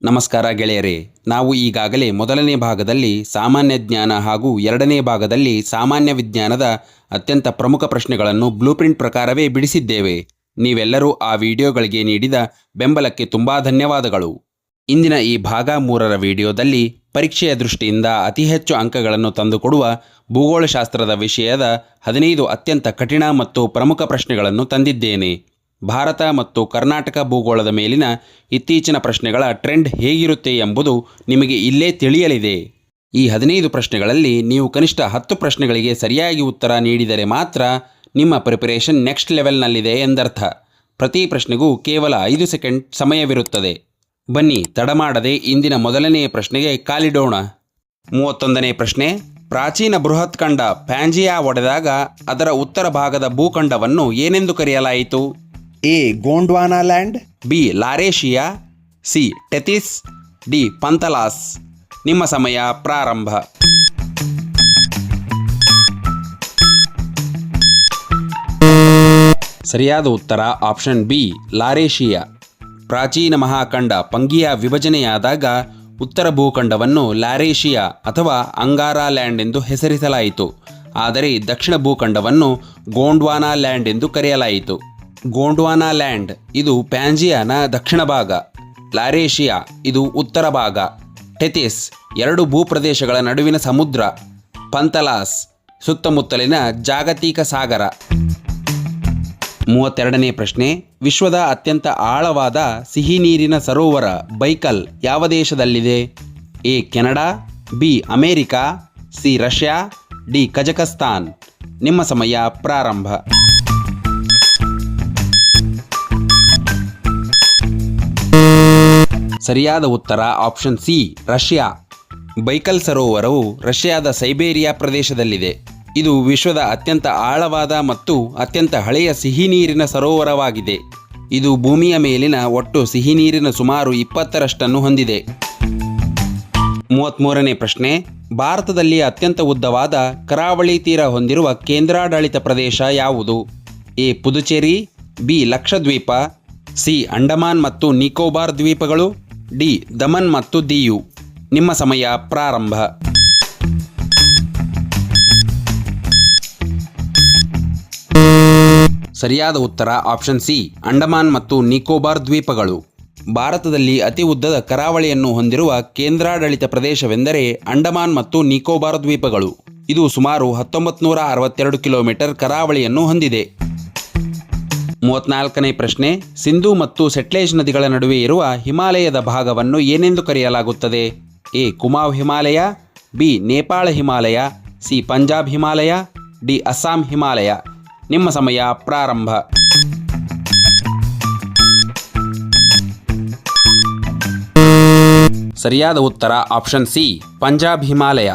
ನಮಸ್ಕಾರ ಗೆಳೆಯರೇ, ನಾವು ಈಗಾಗಲೇ ಮೊದಲನೇ ಭಾಗದಲ್ಲಿ ಸಾಮಾನ್ಯ ಜ್ಞಾನ ಹಾಗೂ ಎರಡನೇ ಭಾಗದಲ್ಲಿ ಸಾಮಾನ್ಯ ವಿಜ್ಞಾನದ ಅತ್ಯಂತ ಪ್ರಮುಖ ಪ್ರಶ್ನೆಗಳನ್ನು ಬ್ಲೂಪ್ರಿಂಟ್ ಪ್ರಕಾರವೇ ಬಿಡಿಸಿದ್ದೇವೆ. ನೀವೆಲ್ಲರೂ ಆ ವಿಡಿಯೋಗಳಿಗೆ ನೀಡಿದ ಬೆಂಬಲಕ್ಕೆ ತುಂಬ ಧನ್ಯವಾದಗಳು. ಇಂದಿನ ಈ ಭಾಗ 3ರ ವಿಡಿಯೋದಲ್ಲಿ ಪರೀಕ್ಷೆಯ ದೃಷ್ಟಿಯಿಂದ ಅತಿ ಹೆಚ್ಚು ಅಂಕಗಳನ್ನು ತಂದುಕೊಡುವ ಭೂಗೋಳಶಾಸ್ತ್ರದ ವಿಷಯದ 15 ಅತ್ಯಂತ ಕಠಿಣ ಮತ್ತು ಪ್ರಮುಖ ಪ್ರಶ್ನೆಗಳನ್ನು ತಂದಿದ್ದೇನೆ. ಭಾರತ ಮತ್ತು ಕರ್ನಾಟಕ ಭೂಗೋಳದ ಮೇಲಿನ ಇತ್ತೀಚಿನ ಪ್ರಶ್ನೆಗಳ ಟ್ರೆಂಡ್ ಹೇಗಿರುತ್ತೆ ಎಂಬುದು ನಿಮಗೆ ಇಲ್ಲೇ ತಿಳಿಯಲಿದೆ. ಈ 15 ಪ್ರಶ್ನೆಗಳಲ್ಲಿ ನೀವು ಕನಿಷ್ಠ 10 ಪ್ರಶ್ನೆಗಳಿಗೆ ಸರಿಯಾಗಿ ಉತ್ತರ ನೀಡಿದರೆ ಮಾತ್ರ ನಿಮ್ಮ ಪ್ರಿಪರೇಷನ್ ನೆಕ್ಸ್ಟ್ ಲೆವೆಲ್ನಲ್ಲಿದೆ ಎಂದರ್ಥ. ಪ್ರತಿ ಪ್ರಶ್ನೆಗೂ ಕೇವಲ 5 ಸೆಕೆಂಡ್ ಸಮಯವಿರುತ್ತದೆ. ಬನ್ನಿ ತಡ ಮಾಡದೆ ಇಂದಿನ ಮೊದಲನೆಯ ಪ್ರಶ್ನೆಗೆ ಕಾಲಿಡೋಣ. 31ನೇ ಪ್ರಶ್ನೆ. ಪ್ರಾಚೀನ ಬೃಹತ್ ಖಂಡ ಪ್ಯಾಂಜಿಯಾ ಒಡೆದಾಗ ಅದರ ಉತ್ತರ ಭಾಗದ ಭೂಖಂಡವನ್ನು ಏನೆಂದು ಕರೆಯಲಾಯಿತು? A. Gondwana land, B. Laurasia, C. Tethys, D. Panthalassa. ನಿಮ್ಮ ಸಮಯ ಪ್ರಾರಂಭ. ಸರಿಯಾದ ಉತ್ತರ ಆಪ್ಷನ್ ಬಿ, ಲಾರೇಶಿಯಾ. ಪ್ರಾಚೀನ ಮಹಾಖಂಡ ಪಂಗಿಯಾ ವಿಭಜನೆಯಾದಾಗ ಉತ್ತರ ಭೂಖಂಡವನ್ನು ಲಾರೇಶಿಯಾ ಅಥವಾ ಅಂಗಾರಾ ಲ್ಯಾಂಡ್ ಎಂದು ಹೆಸರಿಸಲಾಯಿತು. ಆದರೆ ದಕ್ಷಿಣ ಭೂಖಂಡವನ್ನು ಗೋಂಡ್ವಾನಾ ಲ್ಯಾಂಡ್ ಎಂದು ಕರೆಯಲಾಯಿತು. ಗೋಂಡ್ವಾನಾ ಲ್ಯಾಂಡ್ ಇದು ಪ್ಯಾಂಜಿಯಾನ ದಕ್ಷಿಣ ಭಾಗ, ಲಾರೇಶಿಯಾ ಇದು ಉತ್ತರ ಭಾಗ, ಟೆಥಿಸ್ 2 ಭೂಪ್ರದೇಶಗಳ ನಡುವಿನ ಸಮುದ್ರ, ಪಂತಲಾಸ್ ಸುತ್ತಮುತ್ತಲಿನ ಜಾಗತಿಕ ಸಾಗರ. 32ನೇ ಪ್ರಶ್ನೆ. ವಿಶ್ವದ ಅತ್ಯಂತ ಆಳವಾದ ಸಿಹಿ ನೀರಿನ ಸರೋವರ ಬೈಕಲ್ ಯಾವ ದೇಶದಲ್ಲಿದೆ? A. Canada, B. America, C. Russia, D. Kazakhstan. ನಿಮ್ಮ ಸಮಯ ಪ್ರಾರಂಭ. ಸರಿಯಾದ ಉತ್ತರ ಆಪ್ಷನ್ ಸಿ, ರಷ್ಯಾ. ಬೈಕಲ್ ಸರೋವರವು ರಷ್ಯಾದ ಸೈಬೇರಿಯಾ ಪ್ರದೇಶದಲ್ಲಿದೆ. ಇದು ವಿಶ್ವದ ಅತ್ಯಂತ ಆಳವಾದ ಮತ್ತು ಅತ್ಯಂತ ಹಳೆಯ ಸಿಹಿ ನೀರಿನ ಸರೋವರವಾಗಿದೆ. ಇದು ಭೂಮಿಯ ಮೇಲಿನ ಒಟ್ಟು ಸಿಹಿ ನೀರಿನ ಸುಮಾರು 20ರಷ್ಟನ್ನು ಹೊಂದಿದೆ. 33ನೇ ಪ್ರಶ್ನೆ. ಭಾರತದಲ್ಲಿ ಅತ್ಯಂತ ಉದ್ದವಾದ ಕರಾವಳಿ ತೀರ ಹೊಂದಿರುವ ಕೇಂದ್ರಾಡಳಿತ ಪ್ರದೇಶ ಯಾವುದು? A. Puducherry, B. Lakshadweep, C. Andaman ಮತ್ತು ನಿಕೋಬಾರ್ ದ್ವೀಪಗಳು, ಡಿ. ದಮನ್ ಮತ್ತು ದಿಯು. ನಿಮ್ಮ ಸಮಯ ಪ್ರಾರಂಭ. ಸರಿಯಾದ ಉತ್ತರ ಆಪ್ಷನ್ ಸಿ, ಅಂಡಮಾನ್ ಮತ್ತು ನಿಕೋಬಾರ್ ದ್ವೀಪಗಳು. ಭಾರತದಲ್ಲಿ ಅತಿ ಉದ್ದದ ಕರಾವಳಿಯನ್ನು ಹೊಂದಿರುವ ಕೇಂದ್ರಾಡಳಿತ ಪ್ರದೇಶವೆಂದರೆ ಅಂಡಮಾನ್ ಮತ್ತು ನಿಕೋಬಾರ್ ದ್ವೀಪಗಳು. ಇದು ಸುಮಾರು 1962 ಕಿಲೋಮೀಟರ್ ಕರಾವಳಿಯನ್ನು ಹೊಂದಿದೆ. 34ನೇ ಪ್ರಶ್ನೆ. ಸಿಂಧೂ ಮತ್ತು ಸಟ್ಲೇಜ್ ನದಿಗಳ ನಡುವೆ ಇರುವ ಹಿಮಾಲಯದ ಭಾಗವನ್ನು ಏನೆಂದು ಕರೆಯಲಾಗುತ್ತದೆ? A. Kumaon Himalaya, B. Nepal Himalaya, C. Punjab Himalaya, D. Assam Himalaya. ನಿಮ್ಮ ಸಮಯ ಪ್ರಾರಂಭ. ಸರಿಯಾದ ಉತ್ತರ ಆಪ್ಷನ್ ಸಿ, ಪಂಜಾಬ್ ಹಿಮಾಲಯ.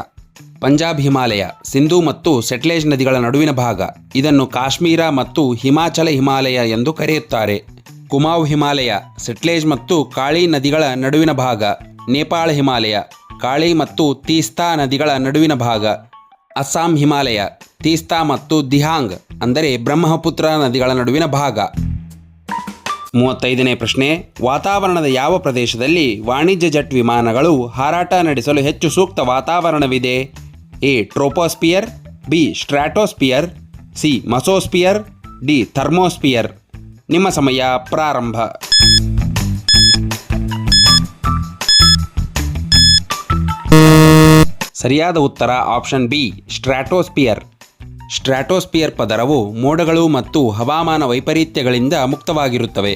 ಪಂಜಾಬ್ ಹಿಮಾಲಯ ಸಿಂಧೂ ಮತ್ತು ಸಟ್ಲೇಜ್ ನದಿಗಳ ನಡುವಿನ ಭಾಗ. ಇದನ್ನು ಕಾಶ್ಮೀರ ಮತ್ತು ಹಿಮಾಚಲ ಹಿಮಾಲಯ ಎಂದು ಕರೆಯುತ್ತಾರೆ. ಕುಮಾವ್ ಹಿಮಾಲಯ ಸಟ್ಲೇಜ್ ಮತ್ತು ಕಾಳಿ ನದಿಗಳ ನಡುವಿನ ಭಾಗ. ನೇಪಾಳ ಹಿಮಾಲಯ ಕಾಳಿ ಮತ್ತು ತೀಸ್ತಾ ನದಿಗಳ ನಡುವಿನ ಭಾಗ. ಅಸ್ಸಾಂ ಹಿಮಾಲಯ ತೀಸ್ತಾ ಮತ್ತು ದಿಹಾಂಗ್ ಅಂದರೆ ಬ್ರಹ್ಮಪುತ್ರ ನದಿಗಳ ನಡುವಿನ ಭಾಗ. 35ನೇ ಪ್ರಶ್ನೆ. ವಾತಾವರಣದ ಯಾವ ಪ್ರದೇಶದಲ್ಲಿ ವಾಣಿಜ್ಯ ಜೆಟ್ ವಿಮಾನಗಳು ಹಾರಾಟ ನಡೆಸಲು ಹೆಚ್ಚು ಸೂಕ್ತ ವಾತಾವರಣವಿದೆ? A. Troposphere, B. Stratosphere, C. Mesosphere, D. Thermosphere. ನಿಮ್ಮ ಸಮಯ ಪ್ರಾರಂಭ. ಸರಿಯಾದ ಉತ್ತರ ಆಪ್ಷನ್ ಬಿ, ಸ್ಟ್ರಾಟೋಸ್ಪಿಯರ್. ಸ್ಟ್ರಾಟೋಸ್ಪಿಯರ್ ಪದರವು ಮೋಡಗಳು ಮತ್ತು ಹವಾಮಾನ ವೈಪರೀತ್ಯಗಳಿಂದ ಮುಕ್ತವಾಗಿರುತ್ತವೆ.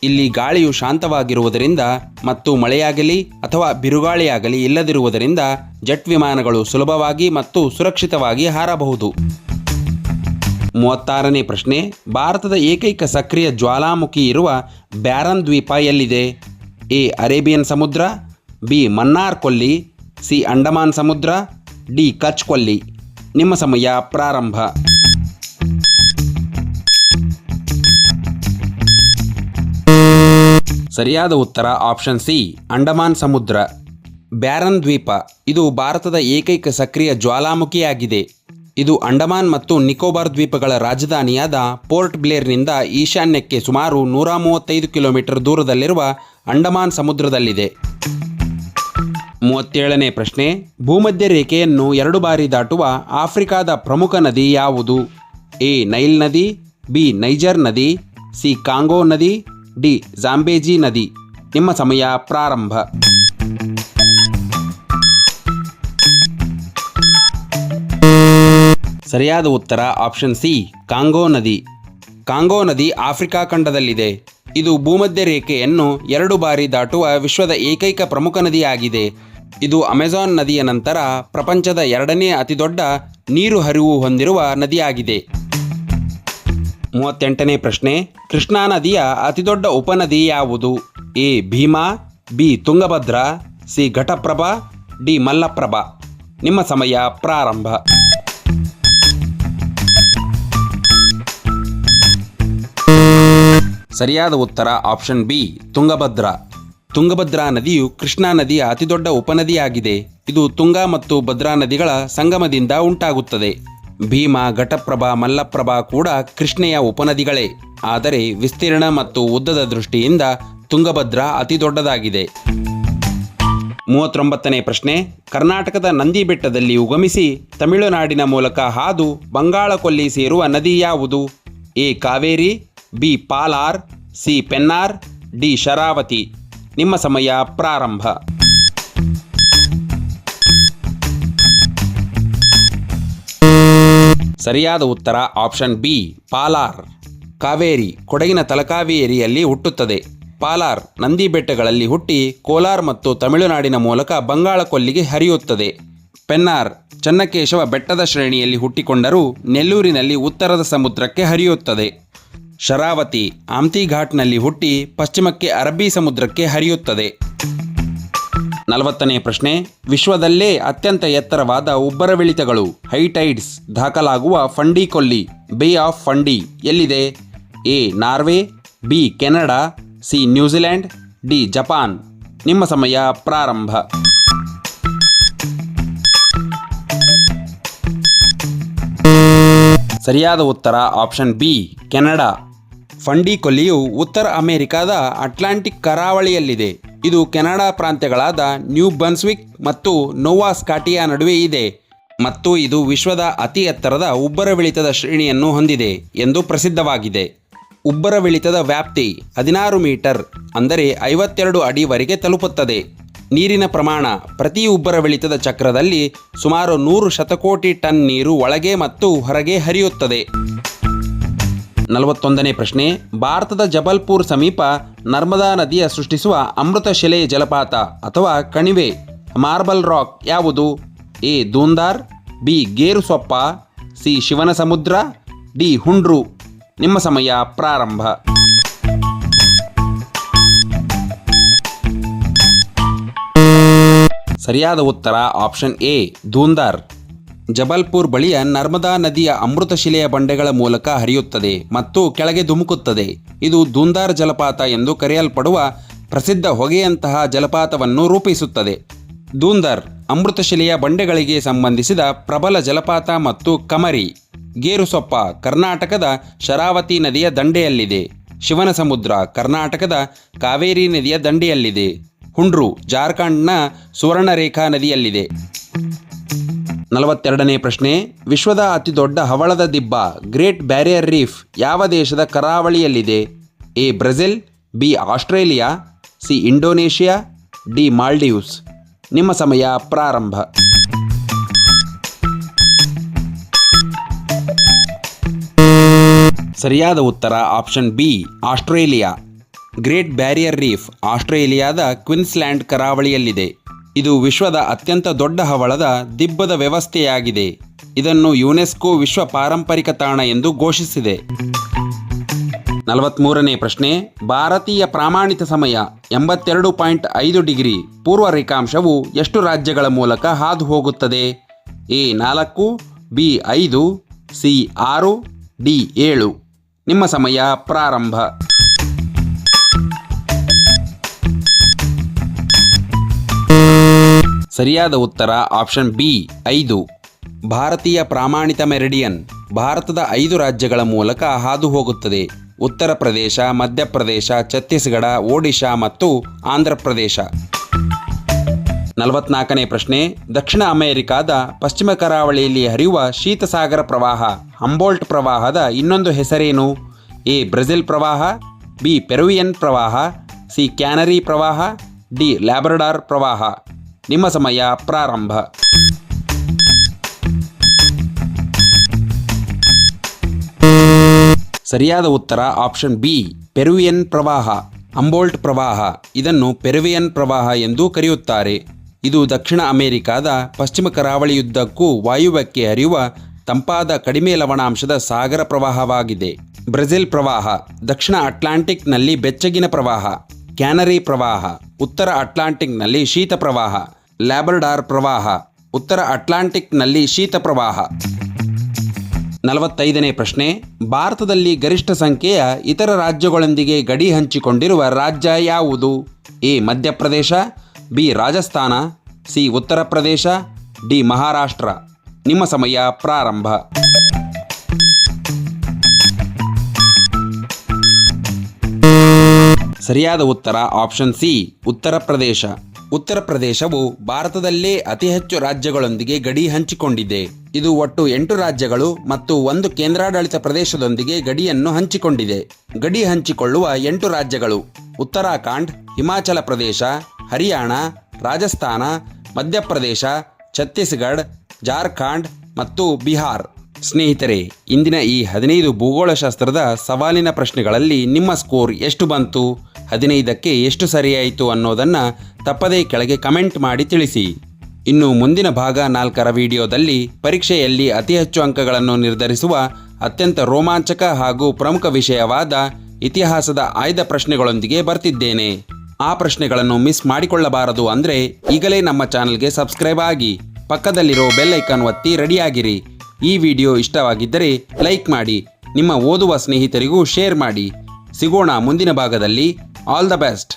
ಇಲ್ಲಿ ಗಾಳಿಯು ಶಾಂತವಾಗಿರುವುದರಿಂದ ಮತ್ತು ಮಳೆಯಾಗಲಿ ಅಥವಾ ಬಿರುಗಾಳಿಯಾಗಲಿ ಇಲ್ಲದಿರುವುದರಿಂದ ಜೆಟ್ ವಿಮಾನಗಳು ಸುಲಭವಾಗಿ ಮತ್ತು ಸುರಕ್ಷಿತವಾಗಿ ಹಾರಬಹುದು. 36ನೇ ಪ್ರಶ್ನೆ. ಭಾರತದ ಏಕೈಕ ಸಕ್ರಿಯ ಜ್ವಾಲಾಮುಖಿ ಇರುವ ಬ್ಯಾರನ್ ದ್ವೀಪ ಎಲ್ಲಿದೆ? ಎ. ಅರೇಬಿಯನ್ ಸಮುದ್ರ, ಬಿ. ಮನ್ನಾರ್ ಕೊಲ್ಲಿ, ಸಿ. ಅಂಡಮಾನ್ ಸಮುದ್ರ, ಡಿ. ಕಚ್ ಕೊಲ್ಲಿ. ನಿಮ್ಮ ಸಮಯ ಪ್ರಾರಂಭ. ಸರಿಯಾದ ಉತ್ತರ ಆಪ್ಷನ್ ಸಿ, ಅಂಡಮಾನ್ ಸಮುದ್ರ. ಬ್ಯಾರನ್ ದ್ವೀಪ ಇದು ಭಾರತದ ಏಕೈಕ ಸಕ್ರಿಯ ಜ್ವಾಲಾಮುಖಿಯಾಗಿದೆ. ಇದು ಅಂಡಮಾನ್ ಮತ್ತು ನಿಕೋಬಾರ್ ದ್ವೀಪಗಳ ರಾಜಧಾನಿಯಾದ ಪೋರ್ಟ್ ಬ್ಲೇರ್ನಿಂದ ಈಶಾನ್ಯಕ್ಕೆ ಸುಮಾರು 135 ಕಿಲೋಮೀಟರ್ ದೂರದಲ್ಲಿರುವ ಅಂಡಮಾನ್ ಸಮುದ್ರದಲ್ಲಿದೆ. 37ನೇ ಪ್ರಶ್ನೆ, ಭೂಮಧ್ಯ ರೇಖೆಯನ್ನು 2 ಬಾರಿ ದಾಟುವ ಆಫ್ರಿಕಾದ ಪ್ರಮುಖ ನದಿ ಯಾವುದು? ಎ ನೈಲ್ ನದಿ, ಬಿ ನೈಜರ್ ನದಿ, ಸಿ ಕಾಂಗೋ ನದಿ, ಡಿ ಜಾಂಬೇಜಿ ನದಿ. ನಿಮ್ಮ ಸಮಯ ಪ್ರಾರಂಭ. ಸರಿಯಾದ ಉತ್ತರ ಆಪ್ಷನ್ ಸಿ ಕಾಂಗೋ ನದಿ. ಕಾಂಗೋ ನದಿ ಆಫ್ರಿಕಾ ಖಂಡದಲ್ಲಿದೆ. ಇದು ಭೂಮಧ್ಯ ರೇಖೆಯನ್ನು 2 ಬಾರಿ ದಾಟುವ ವಿಶ್ವದ ಏಕೈಕ ಪ್ರಮುಖ ನದಿಯಾಗಿದೆ. ಇದು ಅಮೆಜಾನ್ ನದಿಯ ನಂತರ ಪ್ರಪಂಚದ 2ನೇ ಅತಿದೊಡ್ಡ ನೀರು ಹರಿವು ಹೊಂದಿರುವ ನದಿಯಾಗಿದೆ. 38ನೇ ಪ್ರಶ್ನೆ, ಕೃಷ್ಣಾ ನದಿಯ ಅತಿದೊಡ್ಡ ಉಪನದಿ ಯಾವುದು? A Bhima, B Tungabhadra, C Ghataprabha, D Malaprabha. ನಿಮ್ಮ ಸಮಯ ಪ್ರಾರಂಭ. ಸರಿಯಾದ ಉತ್ತರ ಆಪ್ಷನ್ ಬಿ ತುಂಗಭದ್ರಾ. ತುಂಗಭದ್ರಾ ನದಿಯು ಕೃಷ್ಣಾ ನದಿಯ ಅತಿದೊಡ್ಡ ಉಪನದಿಯಾಗಿದೆ. ಇದು ತುಂಗಾ ಮತ್ತು ಭದ್ರಾ ನದಿಗಳ ಸಂಗಮದಿಂದ ಉಂಟಾಗುತ್ತದೆ. ಭೀಮಾ, ಘಟಪ್ರಭಾ, ಮಲ್ಲಪ್ರಭಾ ಕೂಡ ಕೃಷ್ಣೆಯ ಉಪನದಿಗಳೇ. ಆದರೆ ವಿಸ್ತೀರ್ಣ ಮತ್ತು ಉದ್ದದ ದೃಷ್ಟಿಯಿಂದ ತುಂಗಭದ್ರಾ ಅತಿ ದೊಡ್ಡದಾಗಿದೆ. 39ನೇ ಪ್ರಶ್ನೆ, ಕರ್ನಾಟಕದ ನಂದಿ ಬೆಟ್ಟದಲ್ಲಿ ಉಗಮಿಸಿ ತಮಿಳುನಾಡಿನ ಮೂಲಕ ಹಾದು ಬಂಗಾಳ ಕೊಲ್ಲಿ ಸೇರುವ ನದಿ ಯಾವುದು? A Kaveri, B Palar, C Pennar, D Sharavathi. ನಿಮ್ಮ ಸಮಯ ಪ್ರಾರಂಭ. ಸರಿಯಾದ ಉತ್ತರ ಆಪ್ಷನ್ ಬಿ ಪಾಲಾರ್. ಕಾವೇರಿ ಕೊಡಗಿನ ತಲಕಾವೇರಿಯಲ್ಲಿ ಹುಟ್ಟುತ್ತದೆ. ಪಾಲಾರ್ ನಂದಿ ಬೆಟ್ಟಗಳಲ್ಲಿ ಹುಟ್ಟಿ ಕೋಲಾರ್ ಮತ್ತು ತಮಿಳುನಾಡಿನ ಮೂಲಕ ಬಂಗಾಳ ಕೊಲ್ಲಿಗೆ ಹರಿಯುತ್ತದೆ. ಪೆನ್ನಾರ್ ಚನ್ನಕೇಶವ ಬೆಟ್ಟದ ಶ್ರೇಣಿಯಲ್ಲಿ ಹುಟ್ಟಿಕೊಂಡರೂ ನೆಲ್ಲೂರಿನಲ್ಲಿ ಉತ್ತರದ ಸಮುದ್ರಕ್ಕೆ ಹರಿಯುತ್ತದೆ. ಶರಾವತಿ ಆಮ್ತಿ ಘಾಟ್ನಲ್ಲಿ ಹುಟ್ಟಿ ಪಶ್ಚಿಮಕ್ಕೆ ಅರಬ್ಬಿ ಸಮುದ್ರಕ್ಕೆ ಹರಿಯುತ್ತದೆ. 40ನೇ ಪ್ರಶ್ನೆ, ವಿಶ್ವದಲ್ಲೇ ಅತ್ಯಂತ ಎತ್ತರವಾದ ಉಬ್ಬರವಿಳಿತಗಳು ಹೈಟೈಡ್ಸ್ ದಾಖಲಾಗುವ ಫಂಡಿ ಕೊಲ್ಲಿ ಬೇ ಆಫ್ ಫಂಡಿ ಎಲ್ಲಿದೆ? A Norway, B Canada, C New Zealand, D Japan. ನಿಮ್ಮ ಸಮಯ ಪ್ರಾರಂಭ. ಸರಿಯಾದ ಉತ್ತರ ಆಪ್ಷನ್ ಬಿ ಕೆನಡಾ. ಫಂಡಿ ಕೊಲ್ಲಿಯು ಉತ್ತರ ಅಮೆರಿಕಾದ ಅಟ್ಲಾಂಟಿಕ್ ಕರಾವಳಿಯಲ್ಲಿದೆ. ಇದು ಕೆನಡಾ ಪ್ರಾಂತ್ಯಗಳಾದ ನ್ಯೂ ಬನ್ಸ್ವಿಕ್ ಮತ್ತು ನೋವಾ ಸ್ಕಾಟಿಯಾ ನಡುವೆ ಇದೆ ಮತ್ತು ಇದು ವಿಶ್ವದ ಅತಿ ಎತ್ತರದ ಉಬ್ಬರವಿಳಿತದ ಶ್ರೇಣಿಯನ್ನು ಹೊಂದಿದೆ ಎಂದು ಪ್ರಸಿದ್ಧವಾಗಿದೆ. ಉಬ್ಬರವಿಳಿತದ ವ್ಯಾಪ್ತಿ 16 ಮೀಟರ್ ಅಂದರೆ 52 ಅಡಿವರೆಗೆ ತಲುಪುತ್ತದೆ. ನೀರಿನ ಪ್ರಮಾಣ ಪ್ರತಿ ಉಬ್ಬರವಿಳಿತದ ಚಕ್ರದಲ್ಲಿ ಸುಮಾರು 100 ಶತಕೋಟಿ ಟನ್ ನೀರು ಒಳಗೆ ಮತ್ತು ಹೊರಗೆ ಹರಿಯುತ್ತದೆ. 41ನೇ ಪ್ರಶ್ನೆ, ಭಾರತದ ಜಬಲ್ಪುರ್ ಸಮೀಪ ನರ್ಮದಾ ನದಿಯ ಸೃಷ್ಟಿಸುವ ಅಮೃತ ಶಿಲೆ ಜಲಪಾತ ಅಥವಾ ಕಣಿವೆ ಮಾರ್ಬಲ್ ರಾಕ್ ಯಾವುದು? ಎ ದೂಂದಾರ್, ಬಿ ಗೇರುಸೊಪ್ಪ, ಸಿ ಶಿವನ ಸಮುದ್ರ, ಡಿ ಹುಂಡ್ರು. ನಿಮ್ಮ ಸಮಯ ಪ್ರಾರಂಭ. ಸರಿಯಾದ ಉತ್ತರ ಆಪ್ಷನ್ ಎ ದೂಂದಾರ್. ಜಬಲ್ಪುರ್ ಬಳಿಯ ನರ್ಮದಾ ನದಿಯ ಅಮೃತಶಿಲೆಯ ಬಂಡೆಗಳ ಮೂಲಕ ಹರಿಯುತ್ತದೆ ಮತ್ತು ಕೆಳಗೆ ಧುಮುಕುತ್ತದೆ. ಇದು ದೂಂದಾರ್ ಜಲಪಾತ ಎಂದು ಕರೆಯಲ್ಪಡುವ ಪ್ರಸಿದ್ಧ ಹೊಗೆಯಂತಹ ಜಲಪಾತವನ್ನು ರೂಪಿಸುತ್ತದೆ. ದೂಂದಾರ್ ಅಮೃತಶಿಲೆಯ ಬಂಡೆಗಳಿಗೆ ಸಂಬಂಧಿಸಿದ ಪ್ರಬಲ ಜಲಪಾತ ಮತ್ತು ಕಮರಿ. ಗೇರುಸೊಪ್ಪ ಕರ್ನಾಟಕದ ಶರಾವತಿ ನದಿಯ ದಂಡೆಯಲ್ಲಿದೆ. ಶಿವನ ಸಮುದ್ರ ಕರ್ನಾಟಕದ ಕಾವೇರಿ ನದಿಯ ದಂಡೆಯಲ್ಲಿದೆ. ಹುಂಡ್ರು ಜಾರ್ಖಂಡ್ನ ಸುವರ್ಣರೇಖಾ ನದಿಯಲ್ಲಿದೆ. 42ನೇ ಪ್ರಶ್ನೆ, ವಿಶ್ವದ ಅತಿದೊಡ್ಡ ಹವಳದ ದಿಬ್ಬ ಗ್ರೇಟ್ ಬ್ಯಾರಿಯರ್ ರೀಫ್ ಯಾವ ದೇಶದ ಕರಾವಳಿಯಲ್ಲಿದೆ? A Brazil, B Australia, C Indonesia, D Maldives. ನಿಮ್ಮ ಸಮಯ ಪ್ರಾರಂಭ. ಸರಿಯಾದ ಉತ್ತರ option B Australia. Great barrier reef ಆಸ್ಟ್ರೇಲಿಯಾದ ಕ್ವೀನ್ಸ್ಲ್ಯಾಂಡ್ ಕರಾವಳಿಯಲ್ಲಿದೆ. ಇದು ವಿಶ್ವದ ಅತ್ಯಂತ ದೊಡ್ಡ ಹವಳದ ದಿಬ್ಬದ ವ್ಯವಸ್ಥೆಯಾಗಿದೆ. ಇದನ್ನು ಯುನೆಸ್ಕೋ ವಿಶ್ವ ಪಾರಂಪರಿಕ ತಾಣ ಎಂದು ಘೋಷಿಸಿದೆ. 43ನೇ ಪ್ರಶ್ನೆ, ಭಾರತೀಯ ಪ್ರಾಮಾಣಿತ ಸಮಯ 82.5 ಡಿಗ್ರಿ ಪೂರ್ವ ರೇಖಾಂಶವು ಎಷ್ಟು ರಾಜ್ಯಗಳ ಮೂಲಕ ಹಾದು ಹೋಗುತ್ತದೆ? A 4, B 5, C 6, D 7. ನಿಮ್ಮ ಸಮಯ ಪ್ರಾರಂಭ. ಸರಿಯಾದ ಉತ್ತರ ಆಪ್ಷನ್ ಬಿ 5. ಭಾರತೀಯ ಪ್ರಾಮಾಣಿತ ಮೆರಿಡಿಯನ್ ಭಾರತದ 5 ರಾಜ್ಯಗಳ ಮೂಲಕ ಹಾದು ಹೋಗುತ್ತದೆ. ಉತ್ತರ ಪ್ರದೇಶ, ಮಧ್ಯಪ್ರದೇಶ, ಛತ್ತೀಸ್ಗಢ, ಒಡಿಶಾ ಮತ್ತು ಆಂಧ್ರ ಪ್ರದೇಶ. 44ನೇ ಪ್ರಶ್ನೆ. ದಕ್ಷಿಣ ಅಮೆರಿಕಾದ ಪಶ್ಚಿಮ ಕರಾವಳಿಯಲ್ಲಿ ಹರಿಯುವ ಶೀತಸಾಗರ ಪ್ರವಾಹ ಹಂಬೋಲ್ಟ್ ಪ್ರವಾಹದ ಇನ್ನೊಂದು ಹೆಸರೇನು? ಎ. ಬ್ರೆಜಿಲ್ ಪ್ರವಾಹ, ಬಿ. ಪೆರುವಿಯನ್ ಪ್ರವಾಹ, ಸಿ. ಕ್ಯಾನರಿ ಪ್ರವಾಹ, ಡಿ. ಲ್ಯಾಬ್ರಡಾರ್ ಪ್ರವಾಹ. ನಿಮ್ಮ ಸಮಯ ಪ್ರಾರಂಭ. ಸರಿಯಾದ ಉತ್ತರ ಆಪ್ಷನ್ ಬಿ, ಪೆರುವಿಯನ್ ಪ್ರವಾಹ. ಹಂಬೋಲ್ಟ್ ಪ್ರವಾಹ, ಇದನ್ನು ಪೆರುವಿಯನ್ ಪ್ರವಾಹ ಎಂದೂ ಕರೆಯುತ್ತಾರೆ. ಇದು ದಕ್ಷಿಣ ಅಮೆರಿಕಾದ ಪಶ್ಚಿಮ ಕರಾವಳಿಯುದ್ದಕ್ಕೂ ವಾಯುವ್ಯಕ್ಕೆ ಹರಿಯುವ ತಂಪಾದ ಕಡಿಮೆ ಲವಣಾಂಶದ ಸಾಗರ ಪ್ರವಾಹವಾಗಿದೆ. ಬ್ರೆಜಿಲ್ ಪ್ರವಾಹ ದಕ್ಷಿಣ ಅಟ್ಲಾಂಟಿಕ್ನಲ್ಲಿ ಬೆಚ್ಚಗಿನ ಪ್ರವಾಹ. ಕ್ಯಾನರಿ ಪ್ರವಾಹ ಉತ್ತರ ಅಟ್ಲಾಂಟಿಕ್ನಲ್ಲಿ ಶೀತ ಪ್ರವಾಹ. ಲ್ಯಾಬ್ರಡಾರ್ ಪ್ರವಾಹ ಉತ್ತರ ಅಟ್ಲಾಂಟಿಕ್ನಲ್ಲಿ ಶೀತ ಪ್ರವಾಹ. 45ನೇ ಪ್ರಶ್ನೆ. ಭಾರತದಲ್ಲಿ ಗರಿಷ್ಠ ಸಂಖ್ಯೆಯ ಇತರ ರಾಜ್ಯಗಳೊಂದಿಗೆ ಗಡಿ ಹಂಚಿಕೊಂಡಿರುವ ರಾಜ್ಯ ಯಾವುದು? A. Madhya Pradesh, B. Rajasthan, C. Uttar Pradesh, D. Maharashtra. ನಿಮ್ಮ ಸಮಯ ಪ್ರಾರಂಭ. ಸರಿಯಾದ ಉತ್ತರ ಆಪ್ಷನ್ ಸಿ, ಉತ್ತರ ಪ್ರದೇಶ. ಉತ್ತರ ಪ್ರದೇಶವು ಭಾರತದಲ್ಲೇ ಅತಿ ಹೆಚ್ಚು ರಾಜ್ಯಗಳೊಂದಿಗೆ ಗಡಿ ಹಂಚಿಕೊಂಡಿದೆ. ಇದು ಒಟ್ಟು 8 ರಾಜ್ಯಗಳು ಮತ್ತು 1 ಕೇಂದ್ರಾಡಳಿತ ಪ್ರದೇಶದೊಂದಿಗೆ ಗಡಿಯನ್ನು ಹಂಚಿಕೊಂಡಿದೆ. ಗಡಿ ಹಂಚಿಕೊಳ್ಳುವ 8 ರಾಜ್ಯಗಳು: ಉತ್ತರಾಖಂಡ್, ಹಿಮಾಚಲ ಪ್ರದೇಶ, ಹರಿಯಾಣ, ರಾಜಸ್ಥಾನ, ಮಧ್ಯಪ್ರದೇಶ, ಛತ್ತೀಸ್ಗಢ, ಜಾರ್ಖಂಡ್ ಮತ್ತು ಬಿಹಾರ್. ಸ್ನೇಹಿತರೆ, ಇಂದಿನ ಈ 15 ಭೂಗೋಳಶಾಸ್ತ್ರದ ಸವಾಲಿನ ಪ್ರಶ್ನೆಗಳಲ್ಲಿ ನಿಮ್ಮ ಸ್ಕೋರ್ ಎಷ್ಟು ಬಂತು? 15ಕ್ಕೆ ಎಷ್ಟು ಸರಿಯಾಯಿತು ಅನ್ನೋದನ್ನು ತಪ್ಪದೇ ಕೆಳಗೆ ಕಮೆಂಟ್ ಮಾಡಿ ತಿಳಿಸಿ. ಇನ್ನು ಮುಂದಿನ ಭಾಗ 4ರ ವಿಡಿಯೋದಲ್ಲಿ ಪರೀಕ್ಷೆಯಲ್ಲಿ ಅತಿ ಹೆಚ್ಚು ಅಂಕಗಳನ್ನು ನಿರ್ಧರಿಸುವ ಅತ್ಯಂತ ರೋಮಾಂಚಕ ಹಾಗೂ ಪ್ರಮುಖ ವಿಷಯವಾದ ಇತಿಹಾಸದ ಆಯ್ದ ಪ್ರಶ್ನೆಗಳೊಂದಿಗೆ ಬರ್ತಿದ್ದೇನೆ. ಆ ಪ್ರಶ್ನೆಗಳನ್ನು ಮಿಸ್ ಮಾಡಿಕೊಳ್ಳಬಾರದು ಅಂದರೆ ಈಗಲೇ ನಮ್ಮ ಚಾನಲ್ಗೆ ಸಬ್ಸ್ಕ್ರೈಬ್ ಆಗಿ ಪಕ್ಕದಲ್ಲಿರೋ ಬೆಲ್ ಐಕಾನ್ ಒತ್ತಿ ರೆಡಿಯಾಗಿರಿ. ಈ ವಿಡಿಯೋ ಇಷ್ಟವಾಗಿದ್ದರೆ ಲೈಕ್ ಮಾಡಿ, ನಿಮ್ಮ ಓದುವ ಸ್ನೇಹಿತರಿಗೂ ಶೇರ್ ಮಾಡಿ. ಸಿಗೋಣ ಮುಂದಿನ ಭಾಗದಲ್ಲಿ. All the best.